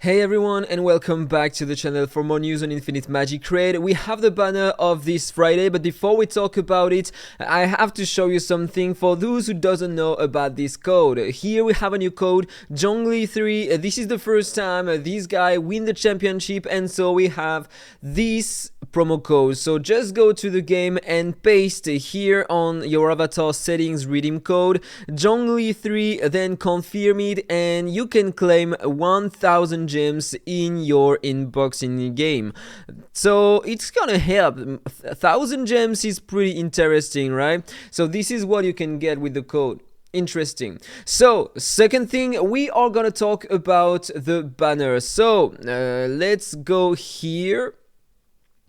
Hey everyone, and welcome back to the channel for more news on Infinite Magicraid. We have the banner of this Friday, but before we talk about it, I have to show you something for those who doesn't know about this code. Here we have a new code, Zhongli3. This is the first time this guy win the championship, and so we have this promo code. So just go to the game and paste here on your avatar settings redeem code Zhongli3, then confirm it, and you can claim 1000 gems in your inbox in the game. So it's gonna help. 1000 gems is pretty interesting, right? So this is what you can get with the code. Interesting. So second thing, we are gonna talk about the banner. So let's go here.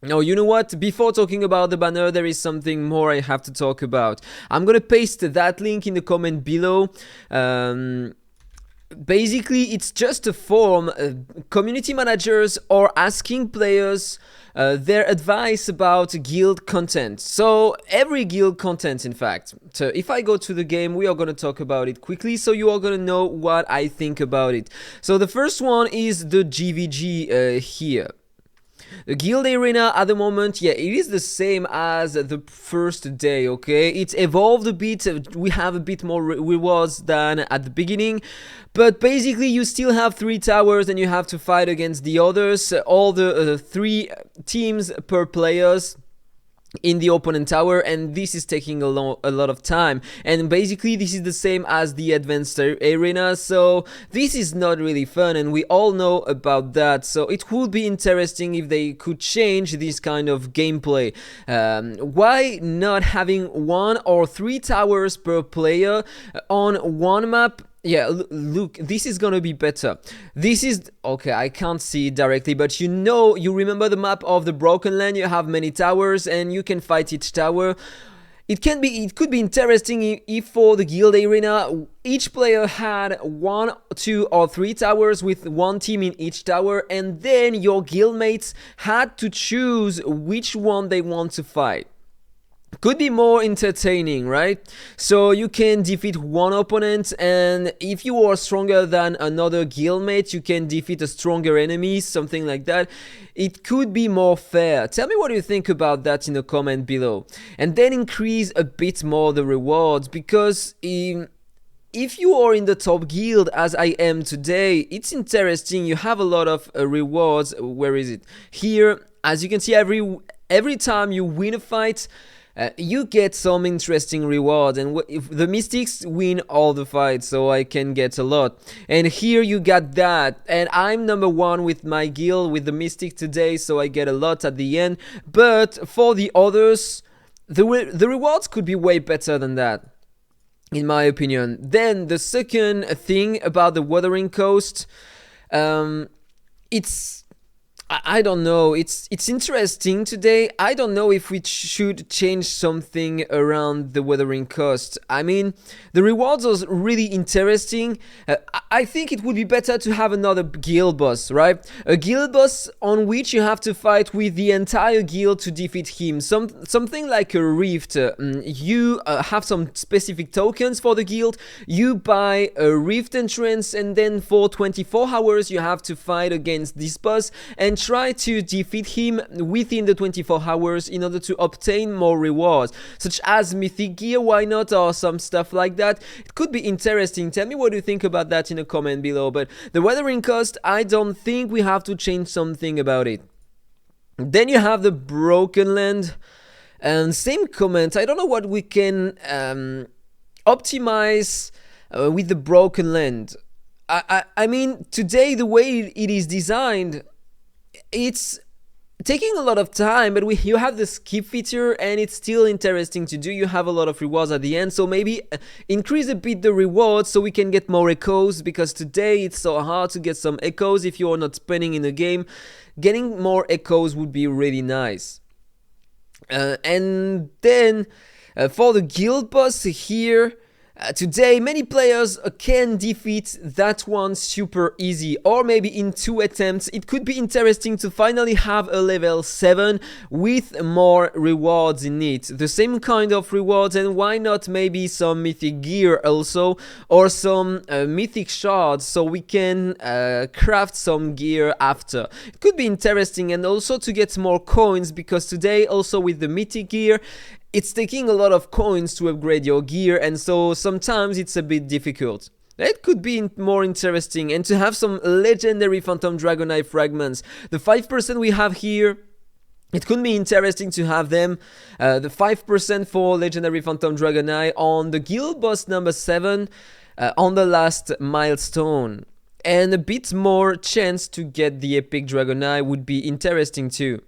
No, you know what? Before talking about the banner, there is something more I have to talk about. I'm gonna paste that link in the comment below. Basically, it's just a form. Community managers are asking players their advice about guild content. So every guild content, in fact. So if I go to the game, we are going to talk about it quickly, so you are going to know what I think about it. So the first one is the GVG here. The guild arena at the moment, yeah, it is the same as the first day, okay? It's evolved a bit, we have a bit more rewards than at the beginning, but basically you still have 3 towers and you have to fight against the others, all the 3 teams per players in the opponent tower, and this is taking a lot of time. And basically this is the same as the advanced arena, so this is not really fun, and we all know about that. So it would be interesting if they could change this kind of gameplay. Why not having 1 or 3 towers per player on one map? Yeah, look, this is gonna be better. This is okay, I can't see it directly, but you remember the map of the Broken Land. You have many towers and you can fight each tower. It could be interesting if for the guild arena each player had 1, 2 or 3 towers with 1 team in each tower, and then your guildmates had to choose which one they want to fight. Could be more entertaining, right? So you can defeat one opponent, and if you are stronger than another guildmate, you can defeat a stronger enemy, something like that. It could be more fair. Tell me what you think about that in the comment below. And then increase a bit more the rewards, because if you are in the top guild as I am today, it's interesting. You have a lot of rewards. Where is it? Here, as you can see, every time you win a fight, you get some interesting rewards, and if the mystics win all the fights, so I can get a lot. And here you got that, and I'm number 1 with my guild with the mystic today, so I get a lot at the end. But for the others, the rewards could be way better than that, in my opinion. Then the second thing about the Wuthering Coast, I don't know, it's interesting today. I don't know if we should change something around the Wuthering Coast. I mean, the rewards are really interesting. I think it would be better to have another guild boss, right? A guild boss on which you have to fight with the entire guild to defeat him. Something like a rift. You have some specific tokens for the guild. You buy a rift entrance, and then for 24 hours you have to fight against this boss and try to defeat him within the 24 hours in order to obtain more rewards, such as mythic gear, why not, or some stuff like that. It could be interesting. Tell me what you think about that in a comment below. But the Wuthering Coast, I don't think we have to change something about it. Then you have the Broken Land, and same comment. I don't know what we can optimize with the Broken Land. I mean, today the way it is designed, it's taking a lot of time, but you have the skip feature, and it's still interesting to do. You have a lot of rewards at the end, so maybe increase a bit the rewards so we can get more echoes, because today it's so hard to get some echoes if you are not spending in the game. Getting more echoes would be really nice. And then for the guild boss here, Today, many players can defeat that one super easy, or maybe in 2 attempts. It could be interesting to finally have a level 7 with more rewards in it. The same kind of rewards, and why not maybe some mythic gear also, or some mythic shards, so we can craft some gear after. It could be interesting, and also to get more coins, because today also with the mythic gear, it's taking a lot of coins to upgrade your gear, and so sometimes it's a bit difficult. It could be more interesting, and to have some legendary Phantom Dragonite fragments. The 5% we have here, it could be interesting to have them. The 5% for legendary Phantom Dragonite on the guild boss number 7 on the last milestone. And a bit more chance to get the epic Dragonite would be interesting too,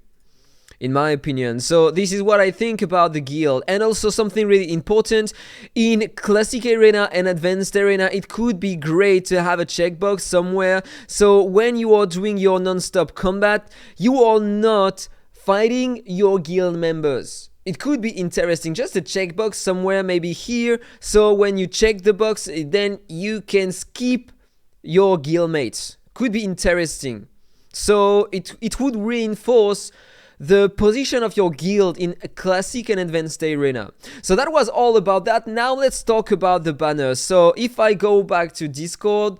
in my opinion. So this is what I think about the guild. And also something really important, in classic arena and advanced arena, it could be great to have a checkbox somewhere, so when you are doing your non-stop combat, you are not fighting your guild members. It could be interesting, just a checkbox somewhere, maybe here, so when you check the box, then you can skip your guild mates. Could be interesting. So it would reinforce the position of your guild in a classic and advanced arena. So that was all about that. Now let's talk about the banners. So if I go back to Discord,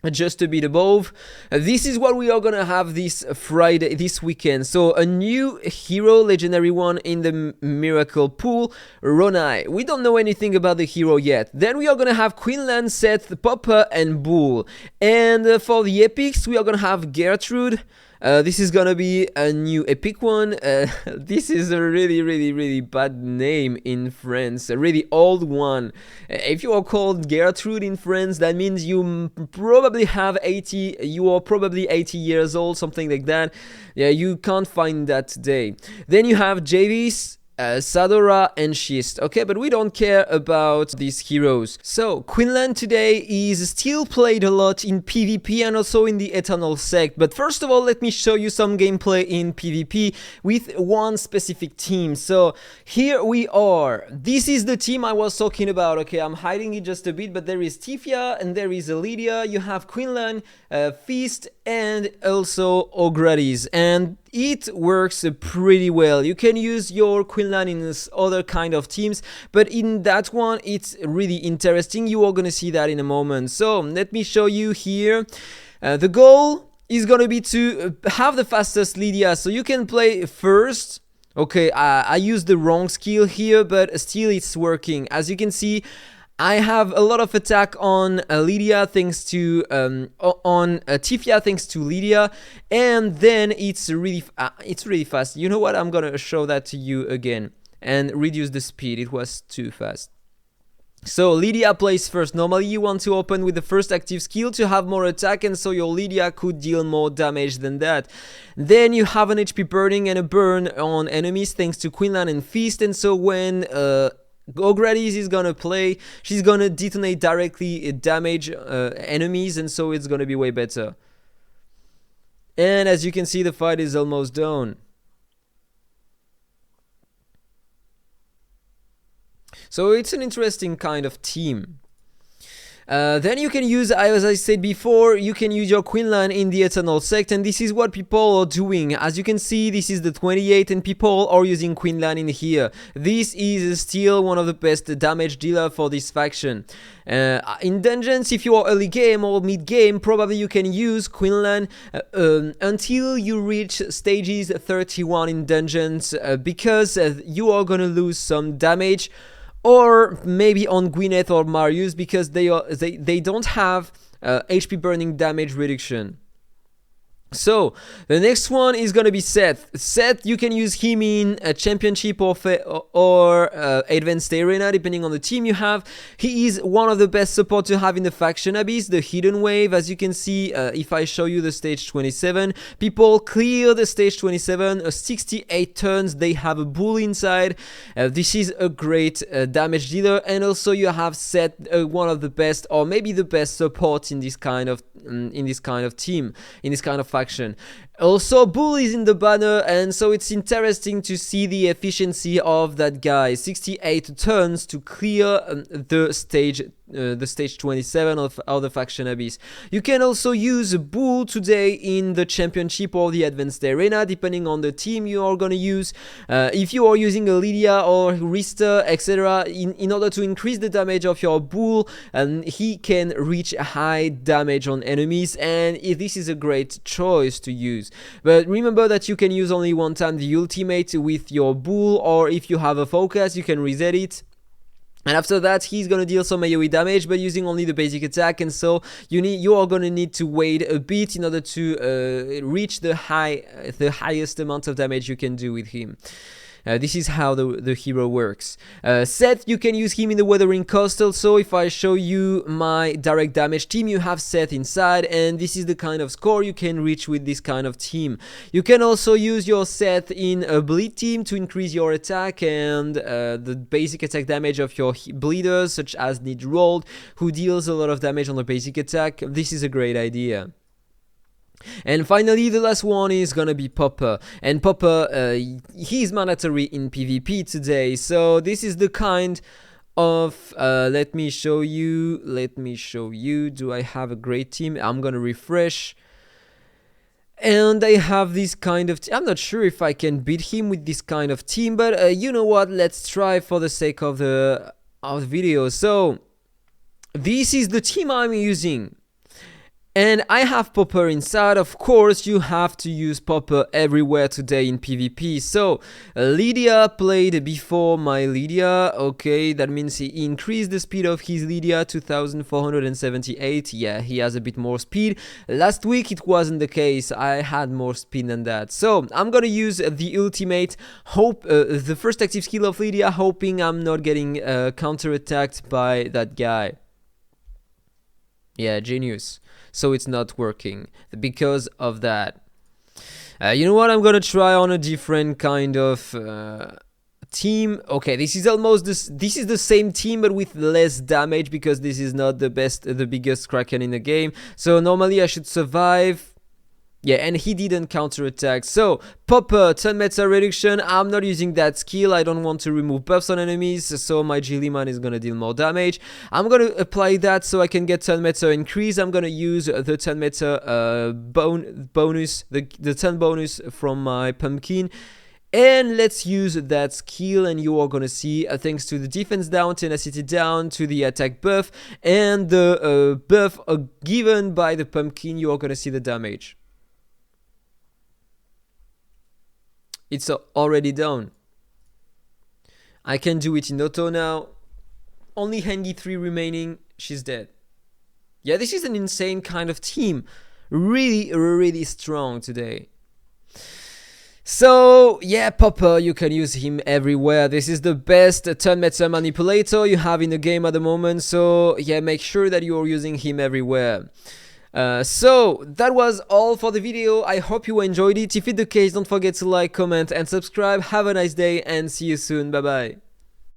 just a bit above, this is what we are gonna have this Friday, this weekend. So a new hero, legendary one in the miracle pool, Ronai. We don't know anything about the hero yet. Then we are gonna have Quinlan, Seth, Popper and Bull. And for the epics, we are gonna have Gertrude. This is gonna be a new epic one. This is a really bad name in France, a really old one. If you are called Gertrude in France, that means you probably have 80, you are probably 80 years old, something like that. Yeah, you can't find that today. Then you have Javis, Sadora and Schist. Okay, but we don't care about these heroes. So Quinlan today is still played a lot in PvP and also in the Eternal Sect. But first of all, let me show you some gameplay in PvP with one specific team. So here we are. This is the team I was talking about. Okay, I'm hiding it just a bit, but there is Tifia and there is Lydia. You have Quinlan, Feast and also Ogrades, and it works pretty well. You can use your Quinlan in other kind of teams, but in that one it's really interesting. You are gonna see that in a moment. So let me show you here. The goal is gonna be to have the fastest Lydia, so you can play first. Okay, I used the wrong skill here, but still it's working. As you can see, I have a lot of attack on Lydia thanks to Tifia thanks to Lydia, and then it's really fast. You know what? I'm gonna show that to you again and reduce the speed. It was too fast. So Lydia plays first. Normally you want to open with the first active skill to have more attack, and so your Lydia could deal more damage than that. Then you have an HP burning and a burn on enemies thanks to Quinlan and Feast, and so when Ogrades is gonna play, she's gonna detonate directly, damage enemies, and so it's gonna be way better. And as you can see, the fight is almost done. So it's an interesting kind of team. Then you can use, as I said before, you can use your Quinlan in the Eternal Sect, and this is what people are doing. As you can see, this is the 28 and people are using Quinlan in here. This is still one of the best damage dealer for this faction. In dungeons, if you are early game or mid game, probably you can use Quinlan until you reach stages 31 in dungeons, because you are gonna lose some damage, or maybe on Gwyneth or Marius, because they don't have HP burning damage reduction. So the next one is gonna be Seth. Seth, you can use him in a championship or advanced arena, depending on the team you have. He is one of the best support to have in the faction Abyss, the hidden wave. As you can see, if I show you the stage 27, people clear the stage 27, 68 turns. They have a bull inside. This is a great damage dealer, and also you have Seth, one of the best, or maybe the best support in this kind of team, in this kind of faction. faction. Also, Bull is in the banner, and so it's interesting to see the efficiency of that guy. 68 turns to clear the stage 27 of the faction Abyss. You can also use Bull today in the championship or the advanced arena, depending on the team you are gonna use. If you are using a Lydia or Rista, etc., in order to increase the damage of your Bull, and he can reach high damage on enemies, and this is a great choice to use. But remember that you can use only one time the ultimate with your Bull, or if you have a focus, you can reset it. And after that, he's gonna deal some AoE damage, but using only the basic attack, and so you are gonna need to wait a bit in order to reach the highest amount of damage you can do with him. This is how the hero works. Seth, you can use him in the Weathering Coast also. If I show you my direct damage team, you have Seth inside, and this is the kind of score you can reach with this kind of team. You can also use your Seth in a bleed team to increase your attack and the basic attack damage of your bleeders, such as Nidrold, who deals a lot of damage on the basic attack. This is a great idea. And finally, the last one is gonna be Popper, and Popper, he's mandatory in PvP today, so this is the kind of, let me show you, do I have a great team? I'm gonna refresh, and I have this kind of I'm not sure if I can beat him with this kind of team, but you know what, let's try for the sake of the video. So, this is the team I'm using. And I have Popper inside. Of course, you have to use Popper everywhere today in PvP. So, Lydia played before my Lydia. Okay, that means he increased the speed of his Lydia to 1478. Yeah, he has a bit more speed. Last week it wasn't the case. I had more speed than that. So, I'm gonna use the ultimate, the first active skill of Lydia, hoping I'm not getting counter-attacked by that guy. Yeah, genius. So it's not working because of that. You know what? I'm gonna try on a different kind of team. Okay, this is almost this is the same team but with less damage, because this is not the biggest Kraken in the game. So normally I should survive. Yeah, and he didn't counterattack. So, Popper, turn meta reduction. I'm not using that skill. I don't want to remove buffs on enemies, so my Gilliman is gonna deal more damage. I'm gonna apply that so I can get turn meta increase. I'm gonna use the turn meta bonus, the turn bonus from my pumpkin. And let's use that skill, and you are gonna see, thanks to the defense down, tenacity down, to the attack buff, and the buff given by the pumpkin, you are gonna see the damage. It's already done. I can do it in auto now. Only Handy 3 remaining. She's dead. Yeah, this is an insane kind of team. Really, really strong today. So, yeah, Popper, you can use him everywhere. This is the best turn meta manipulator you have in the game at the moment. So, yeah, make sure that you are using him everywhere. So that was all for the video. I hope you enjoyed it. If it's the case, don't forget to like, comment and subscribe. Have a nice day and see you soon. Bye bye.